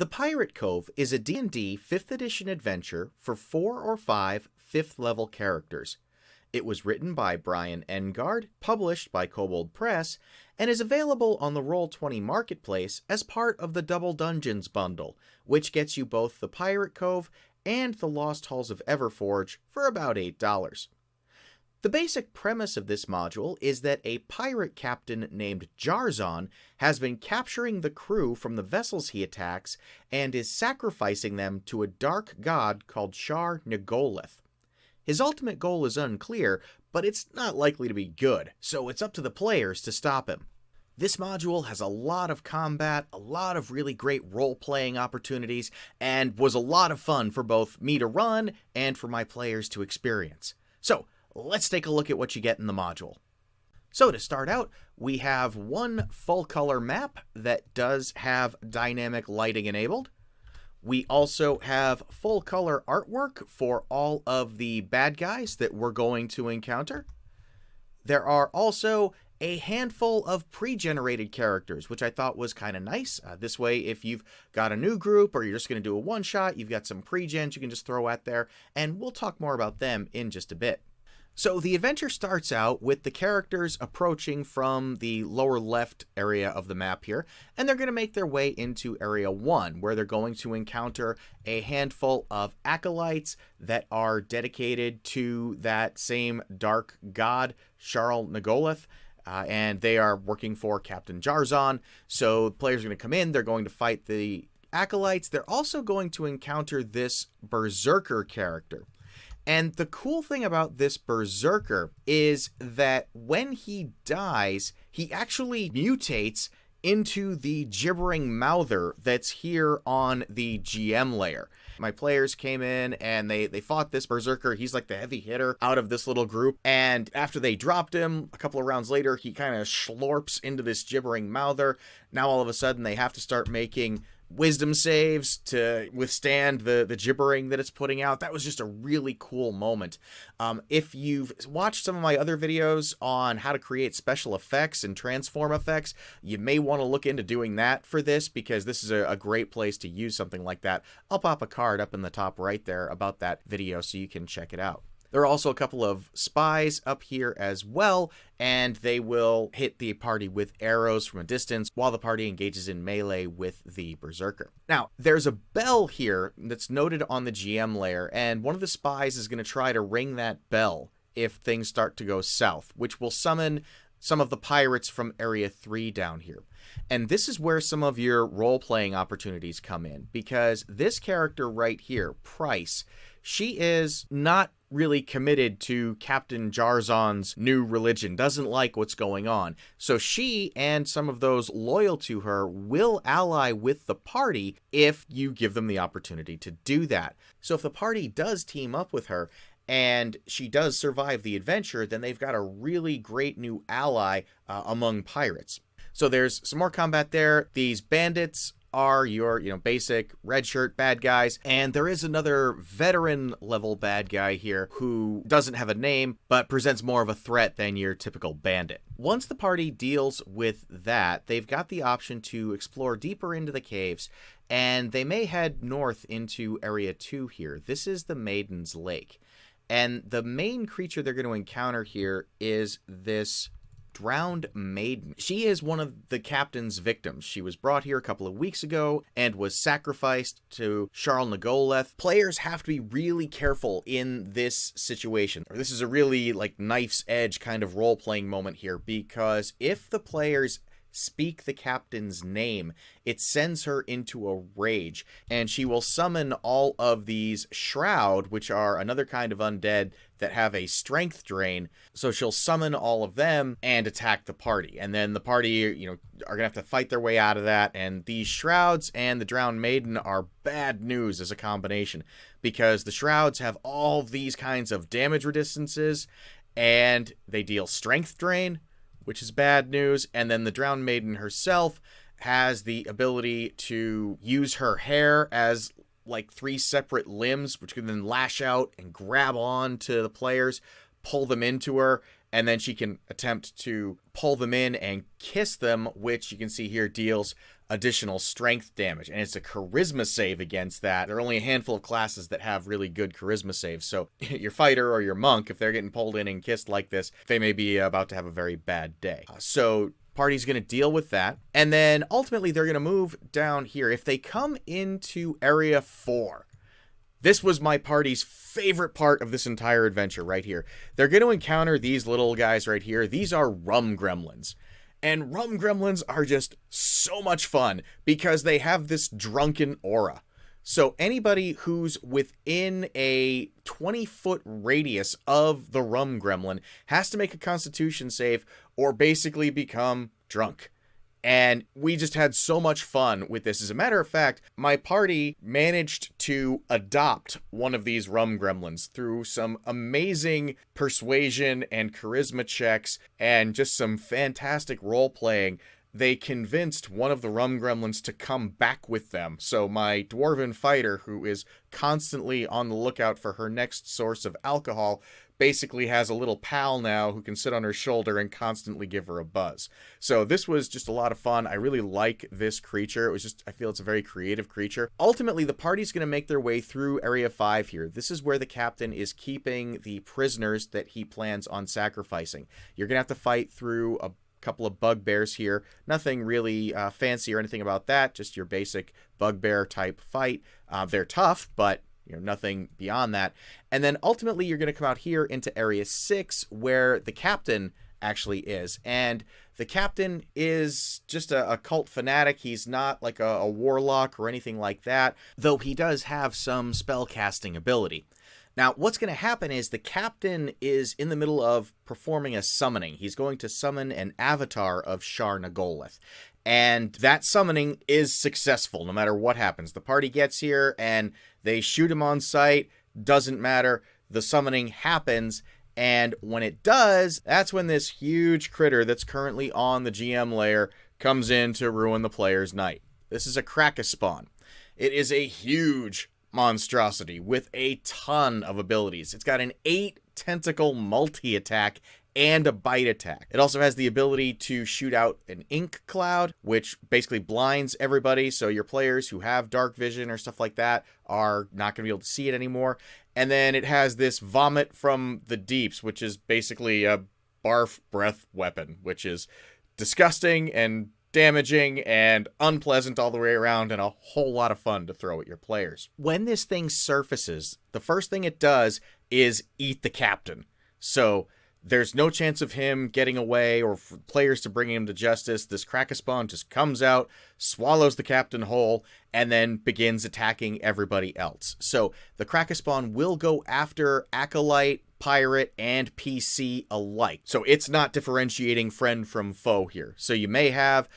The Pirate Cove is a D&D 5th edition adventure for 4 or 5 5th level characters. It was written by Brian Engard, published by Kobold Press, and is available on the Roll20 marketplace as part of the Double Dungeons bundle, which gets you both the Pirate Cove and the Lost Halls of Everforge for about $8. The basic premise of this module is that a pirate captain named Jarzon has been capturing the crew from the vessels he attacks and is sacrificing them to a dark god called Shar Nagoleth. His ultimate goal is unclear, but it's not likely to be good, so it's up to the players to stop him. This module has a lot of combat, a lot of really great role-playing opportunities, and was a lot of fun for both me to run and for my players to experience. So, let's take a look at what you get in the module. So to start out, we have one full-color map that does have dynamic lighting enabled. We also have full-color artwork for all of the bad guys that we're going to encounter. There are also a handful of pre-generated characters, which I thought was kind of nice. This way, if you've got a new group or you're just going to do a one-shot, you've got some pre-gens you can just throw out there, and we'll talk more about them in just a bit. So the adventure starts out with the characters approaching from the lower left area of the map here, and they're going to make their way into Area 1, where they're going to encounter a handful of acolytes that are dedicated to that same dark god, Shar Nagoleth, and they are working for Captain Jarzon. So players are going to come in, they're going to fight the acolytes. They're also going to encounter this berserker character. And the cool thing about this berserker is that when he dies, he actually mutates into the gibbering mouther that's here on the GM layer. My players came in and they fought this berserker. He's like the heavy hitter out of this little group. And after they dropped him, a couple of rounds later, he kind of slurps into this gibbering mouther. Now all of a sudden they have to start making wisdom saves to withstand the gibbering that it's putting out. That was just a really cool moment. If you've watched some of my other videos on how to create special effects and transform effects, you may want to look into doing that for this, because this is a great place to use something like that. I'll pop a card up in the top right there about that video so you can check it out. There are also a couple of spies up here as well, and they will hit the party with arrows from a distance while the party engages in melee with the berserker. Now, there's a bell here that's noted on the GM layer, and one of the spies is going to try to ring that bell if things start to go south, which will summon some of the pirates from Area 3 down here. And this is where some of your role-playing opportunities come in, because this character right here, Price, she is not really committed to Captain Jarzon's new religion, doesn't like what's going on. So she and some of those loyal to her will ally with the party if you give them the opportunity to do that. So if the party does team up with her and she does survive the adventure, then they've got a really great new ally among pirates. So there's some more combat there. These bandits are your, basic red shirt bad guys. And there is another veteran level bad guy here who doesn't have a name, but presents more of a threat than your typical bandit. Once the party deals with that, they've got the option to explore deeper into the caves, and they may head north into Area 2 here. This is the Maidens Lake. And the main creature they're going to encounter here is this drowned maiden. She is one of the captain's victims. She was brought here a couple of weeks ago and was sacrificed to Shar Nagoleth. Players have to be really careful in this situation. This is a really knife's edge kind of role-playing moment here, because if the players speak the captain's name, it sends her into a rage, and she will summon all of these shroud, which are another kind of undead that have a strength drain. So she'll summon all of them and attack the party, and then the party are gonna have to fight their way out of that. And these shrouds and the drowned maiden are bad news as a combination, because the shrouds have all these kinds of damage resistances, and they deal strength drain, which is bad news. And then the drowned maiden herself has the ability to use her hair as 3 separate limbs, which can then lash out and grab on to the players, pull them into her, and then she can attempt to pull them in and kiss them, which you can see here deals additional strength damage, and it's a charisma save against that. There are only a handful of classes that have really good charisma saves, so your fighter or your monk, if they're getting pulled in and kissed like this, they may be about to have a very bad day. So party's going to deal with that, and then ultimately they're going to move down here. If they come into Area 4, this was my party's favorite part of this entire adventure right here. They're going to encounter these little guys right here. These are rum gremlins. And rum gremlins are just so much fun because they have this drunken aura. So anybody who's within a 20-foot radius of the rum gremlin has to make a constitution save or basically become drunk. And we just had so much fun with this. As a matter of fact, my party managed to adopt one of these rum gremlins through some amazing persuasion and charisma checks and just some fantastic role-playing. They convinced one of the rum gremlins to come back with them. So my dwarven fighter, who is constantly on the lookout for her next source of alcohol, basically has a little pal now who can sit on her shoulder and constantly give her a buzz. So this was just a lot of fun. I really like this creature. It was just, I feel it's a very creative creature. Ultimately, the party's going to make their way through Area 5 here. This is where the captain is keeping the prisoners that he plans on sacrificing. You're going to have to fight through a couple of bugbears here. Nothing really fancy or anything about that. Just your basic bugbear type fight. They're tough, but nothing beyond that. And then ultimately you're going to come out here into Area 6 where the captain actually is. And the captain is just a cult fanatic. He's not like a warlock or anything like that, though he does have some spell casting ability. Now, what's going to happen is the captain is in the middle of performing a summoning. He's going to summon an avatar of Shar Nagoleth. And that summoning is successful no matter what happens. The party gets here and they shoot him on sight. Doesn't matter. The summoning happens. And when it does, that's when this huge critter that's currently on the GM layer comes in to ruin the player's night. This is a Krakaspawn. It is a huge monstrosity with a ton of abilities. It's got an 8-tentacle multi-attack and a bite attack. It also has the ability to shoot out an ink cloud, which basically blinds everybody, so your players who have dark vision or stuff like that are not going to be able to see it anymore. And then it has this vomit from the deeps, which is basically a barf breath weapon, which is disgusting and damaging and unpleasant all the way around and a whole lot of fun to throw at your players. When this thing surfaces, the first thing it does is eat the captain. So there's no chance of him getting away or for players to bring him to justice. This Krakaspawn just comes out, swallows the captain whole, and then begins attacking everybody else. So the Krakaspawn will go after Acolyte, Pirate, and PC alike. So it's not differentiating friend from foe here. So you may have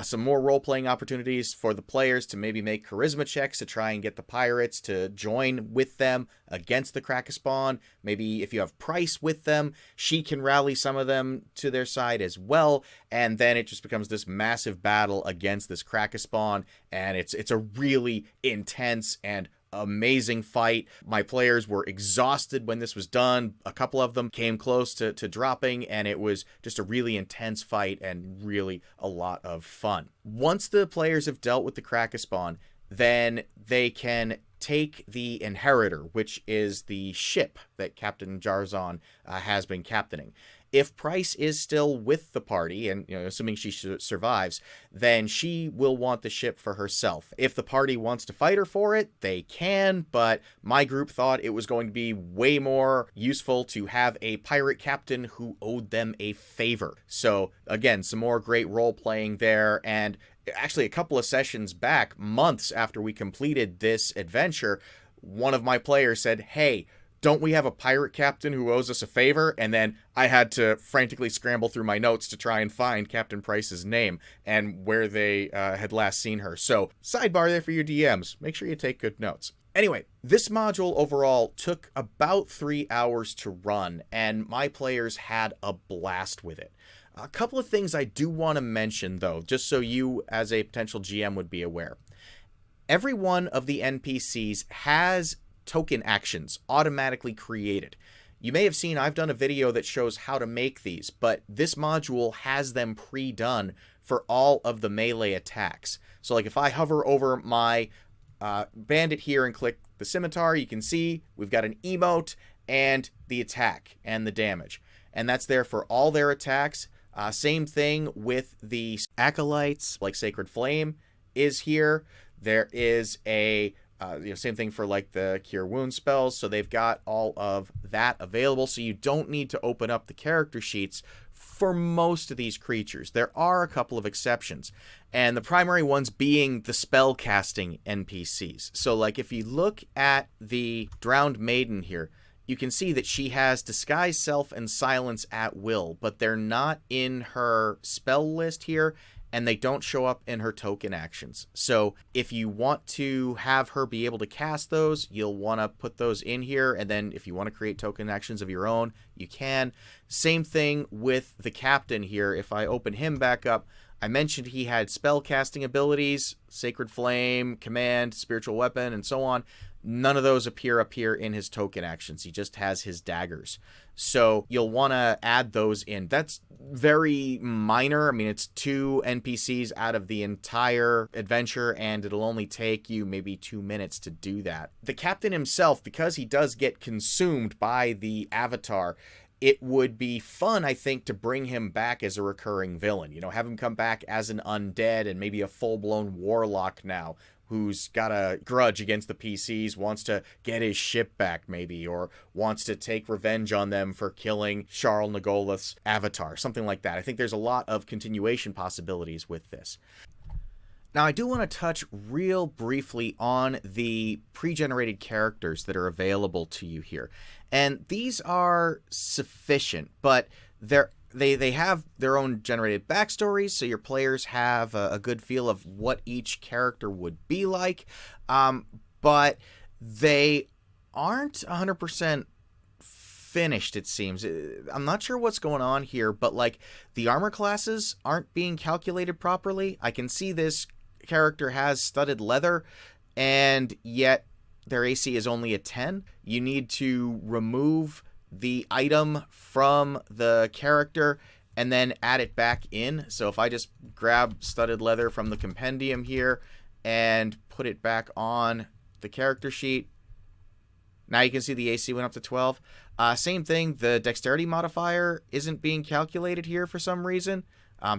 some more role-playing opportunities for the players to maybe make charisma checks to try and get the pirates to join with them against the Krakaspawn. Maybe if you have Price with them, she can rally some of them to their side as well. And then it just becomes this massive battle against this Krakaspawn. And it's a really intense and amazing fight. My players were exhausted when this was done. A couple of them came close to dropping, and it was just a really intense fight and really a lot of fun. Once the players have dealt with the Krakaspawn, then they can take the Inheritor, which is the ship that Captain Jarzon has been captaining. If Price is still with the party, and assuming she survives, then she will want the ship for herself. If the party wants to fight her for it, they can, but my group thought it was going to be way more useful to have a pirate captain who owed them a favor. So again, some more great role-playing there, and actually a couple of sessions back, months after we completed this adventure, one of my players said, "Hey, don't we have a pirate captain who owes us a favor?" And then I had to frantically scramble through my notes to try and find Captain Price's name and where they had last seen her. So, sidebar there for your DMs. Make sure you take good notes. Anyway, this module overall took about 3 hours to run, and my players had a blast with it. A couple of things I do want to mention, though, just so you, as a potential GM, would be aware. Every one of the NPCs has token actions automatically created. You may have seen I've done a video that shows how to make these, but this module has them pre-done for all of the melee attacks. So like if I hover over my bandit here and click the scimitar, you can see we've got an emote and the attack and the damage. And that's there for all their attacks. Same thing with the acolytes, like Sacred Flame is here. There is a same thing for like the Cure Wound spells. So they've got all of that available. So you don't need to open up the character sheets for most of these creatures. There are a couple of exceptions, and the primary ones being the spell casting NPCs. So like if you look at the Drowned Maiden here, you can see that she has Disguise Self and Silence at will, but they're not in her spell list here, and they don't show up in her token actions. So if you want to have her be able to cast those, you'll want to put those in here, and then if you want to create token actions of your own, you can. Same thing with the captain here. If I open him back up, I mentioned he had spell casting abilities, Sacred Flame, Command, Spiritual Weapon, and so on. None of those appear up here in his token actions. He just has his daggers. So you'll want to add those in. That's very minor. I mean, it's 2 NPCs out of the entire adventure, and it'll only take you maybe 2 minutes to do that. The captain himself, because he does get consumed by the avatar, it would be fun, I think, to bring him back as a recurring villain. You know, have him come back as an undead and maybe a full-blown warlock now, who's got a grudge against the PCs, wants to get his ship back maybe, or wants to take revenge on them for killing Charles Nagoleth's avatar, something like that. I think there's a lot of continuation possibilities with this. Now, I do want to touch real briefly on the pre-generated characters that are available to you here. And these are sufficient, but they have their own generated backstories, so your players have a good feel of what each character would be like, but they aren't 100% finished, it seems. I'm not sure what's going on here, but like the armor classes aren't being calculated properly. I can see this character has studded leather, and yet their AC is only a 10. You need to remove the item from the character and then add it back in. So if I just grab studded leather from the compendium here and put it back on the character sheet, now you can see the AC went up to 12. Same thing, the dexterity modifier isn't being calculated here for some reason.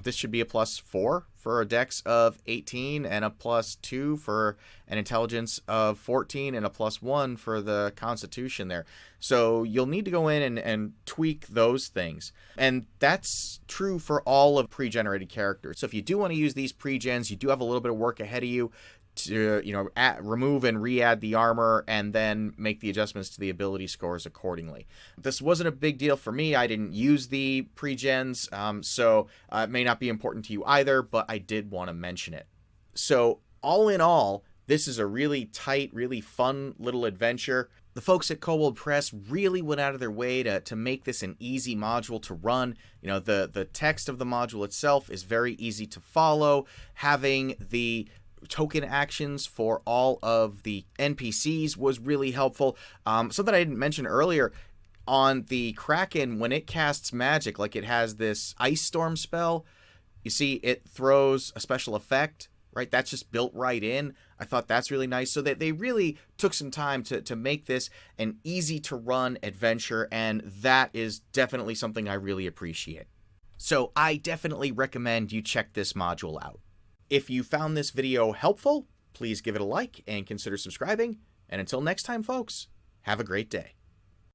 This should be a +4 for a dex of 18 and a +2 for an intelligence of 14 and a +1 for the constitution there. So you'll need to go in and tweak those things. And that's true for all of pre-generated characters. So if you do want to use these pre-gens, you do have a little bit of work ahead of you to, remove and re-add the armor and then make the adjustments to the ability scores accordingly. This wasn't a big deal for me. I didn't use the pre-gens, so it may not be important to you either, but I did want to mention it. So all in all, this is a really tight, really fun little adventure. The folks at Kobold Press really went out of their way to make this an easy module to run. You know, the text of the module itself is very easy to follow. Having the token actions for all of the NPCs was really helpful. Something I didn't mention earlier, on the Kraken, when it casts magic, like it has this Ice Storm spell, you see it throws a special effect, right? That's just built right in. I thought that's really nice. So that they really took some time to make this an easy to run adventure, and that is definitely something I really appreciate. So I definitely recommend you check this module out. If you found this video helpful, please give it a like and consider subscribing. And until next time, folks, have a great day.